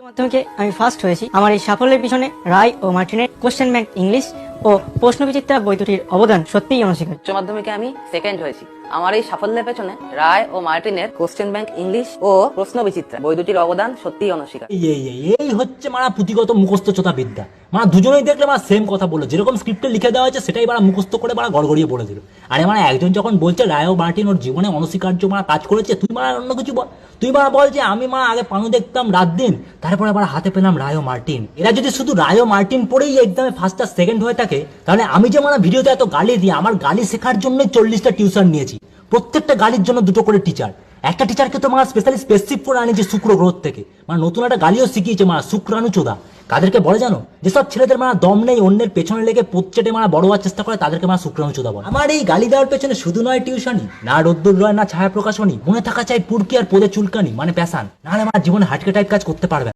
মাধ্যমিকে আমি ফার্স্ট হয়েছি। আমার এই সাফল্যের পিছনে রায় ও মার্টিনের কোশ্চেন ব্যাংক ইংলিশ ও প্রশ্নবিচিত্রা বই দুটির অবদান সত্যিই অনস্বীকার্য। উচ্চ মাধ্যমিকে আমি সেকেন্ড হয়েছি। আমার এই সাফল্যের পেছনে রায় ও মার্টিনের কোশ্চেন ব্যাংক ইংলিশ ও প্রশ্ন বিচিত্রা বই দুটির অবদান সত্যিই অনস্বীকার্য। এই হচ্ছে মারা পুঁথিগত মুখস্থ চোতা বিদ্যা। মানে দুজনেই দেখলে মারা সেম কথা বললো, যেরকম স্ক্রিপ্টে লিখে দেওয়া হয়েছে সেটাই মারা মুখস্থ করে মারা গড়গড়িয়ে বলে দিল। আরে মানে একজন যখন বলছে রায় ও মার্টিন ওর জীবনে অনস্বীকার্য মারা কাজ করেছে, তুই মারা অন্য কিছু বল। তুই মারা বল যে আমি মারা আগে পানু দেখতাম রাত দিন, তারপরে আবার হাতে পেলাম রায় ও মার্টিন। এরা যদি শুধু রায় ও মার্টিন পড়েই এক্সামে ফার্স্ট আর সেকেন্ড হয়ে থাকে, তাহলে আমি যে মারা ভিডিওতে এত গালি দিই, আমার গালি শেখার জন্য 40টা টিউশন নিয়েছি, প্রত্যেকটা গালির জন্য 2টো করে টিচার। একটা টিচারকে তো মারা স্পেশালি স্পেসিফিক করে আনিয়েছে শুক্র গ্রহ থেকে, মানে নতুন একটা গালিও শিখিয়েছে মারা শুক্রাণু চোদা। কাদেরকে বলে জানো? যেসব ছেলেদের মারা দম নেই, অন্যের পেছনে লেগে পোচ্চেটে মারা বড় হওয়ার চেষ্টা করে, তাদেরকে মারা শুক্রাণু চোদা বলে। আমার এই গালি দেওয়ার পেছনে শুধু নয় টিউশনই, না রোদ্দুর রয়, না ছায়া প্রকাশনী, মনে থাকা চাই পুরকি আর পদে চুলকানি মানে প্যাশান, নাহলে আমার জীবনে হাটকে টাইপ কাজ করতে পারবে।